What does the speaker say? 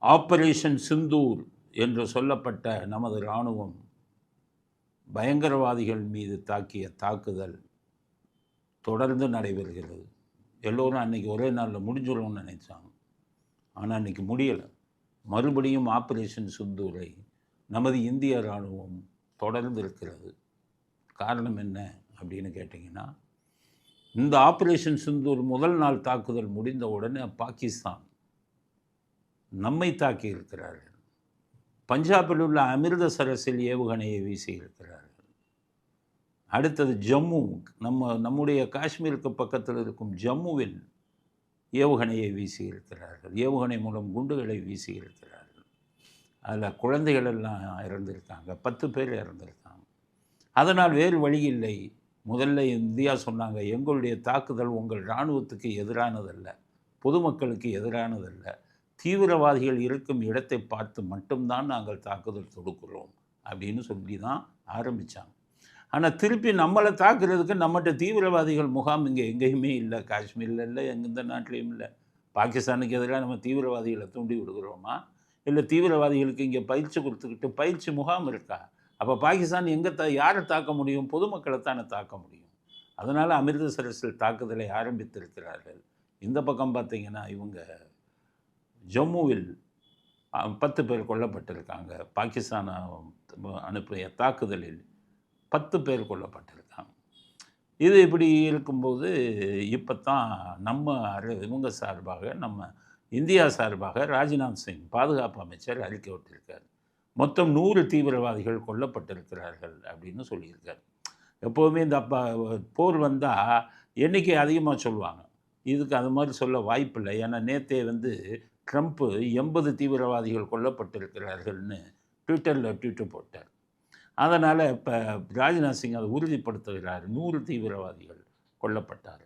Operation Sindoor என்று சொல்லப்பட்ட நமது இராணுவம் பயங்கரவாதிகள் மீது தாக்கிய தாக்குதல் தொடர்ந்து நடைபெறுகிறது. எல்லோரும் அன்றைக்கி ஒரே நாளில் முடிஞ்சிடும்னு நினைச்சாங்க. ஆனால் அன்றைக்கி முடியலை. மறுபடியும் ஆபரேஷன் சிந்தூரை நமது இந்திய இராணுவம் தொடர்ந்து இருக்கிறது. காரணம் என்ன அப்படின்னு கேட்டிங்கன்னா, இந்த ஆபரேஷன் சிந்தூர் முதல் நாள் தாக்குதல் முடிந்த உடனே பாகிஸ்தான் நம்மை தாக்கி இருக்கிறார்கள். பஞ்சாபில் உள்ள அமிர்தசரஸில் ஏவுகணையை வீசி இருக்கிறார்கள். அடுத்தது ஜம்மு, நம்முடைய காஷ்மீருக்கு பக்கத்தில் இருக்கும் ஜம்முவில் ஏவுகணையை வீசி இருக்கிறார்கள். ஏவுகணை மூலம் குண்டுகளை வீசி இருக்கிறார்கள். அதில் குழந்தைகள் எல்லாம் இறந்திருக்காங்க. 10 பேர் இறந்திருக்காங்க. அதனால் வேறு வழி இல்லை. முதல்ல இந்தியா சொன்னாங்க, எங்களுடைய தாக்குதல் உங்கள் இராணுவத்துக்கு எதிரானதல்ல, பொதுமக்களுக்கு எதிரானதல்ல, தீவிரவாதிகள் இருக்கும் இடத்தை பார்த்து மட்டும்தான் நாங்கள் தாக்குதல் தொடுக்கிறோம் அப்படின்னு சொல்லி தான் ஆரம்பித்தாங்க. ஆனால் திருப்பி நம்மளை தாக்குறதுக்கு நம்மகிட்ட தீவிரவாதிகள் முகாம் இங்கே எங்கேயுமே இல்லை. காஷ்மீரில் இல்லை, எந்த நாட்டிலையும் இல்லை. பாகிஸ்தானுக்கு எதிராக நம்ம தீவிரவாதிகளை தூண்டி விடுகிறோமா? இல்லை தீவிரவாதிகளுக்கு இங்கே பயிற்சி கொடுத்துக்கிட்டு பயிற்சி முகாம் இருக்கா? அப்போ பாகிஸ்தான் யாரை தாக்க முடியும்? பொதுமக்களை தானே தாக்க முடியும். அதனால் அமிர்தசரஸில் தாக்குதலை ஆரம்பித்திருக்கிறார்கள். இந்த பக்கம் பார்த்திங்கன்னா இவங்க ஜம்முவில் 10 பேர் கொல்லப்பட்டிருக்காங்க. பாகிஸ்தான் அனுப்பிய தாக்குதலில் 10 பேர் கொல்லப்பட்டிருக்காங்க. இது இப்படி இருக்கும்போது இப்போ தான் இவங்க சார்பாக, நம்ம இந்தியா சார்பாக ராஜ்நாத் சிங் பாதுகாப்பு அமைச்சர் அறிக்கை விட்டிருக்கார். மொத்தம் 100 தீவிரவாதிகள் கொல்லப்பட்டிருக்கிறார்கள் அப்படின்னு சொல்லியிருக்கார். எப்போவுமே இந்த போர் வந்தால் எண்ணிக்கை அதிகமாக சொல்லுவாங்க. இதுக்கு அது மாதிரி சொல்ல வாய்ப்பில்லை. ஏன்னா நேற்றே ட்ரம்ப்பு 80 தீவிரவாதிகள் கொல்லப்பட்டிருக்கிறார்கள்னு ட்விட்டரில் ட்வீட்டு போட்டார். அதனால் இப்போ ராஜ்நாத் சிங் அதை உறுதிப்படுத்துகிறார், 100 தீவிரவாதிகள் கொல்லப்பட்டார்.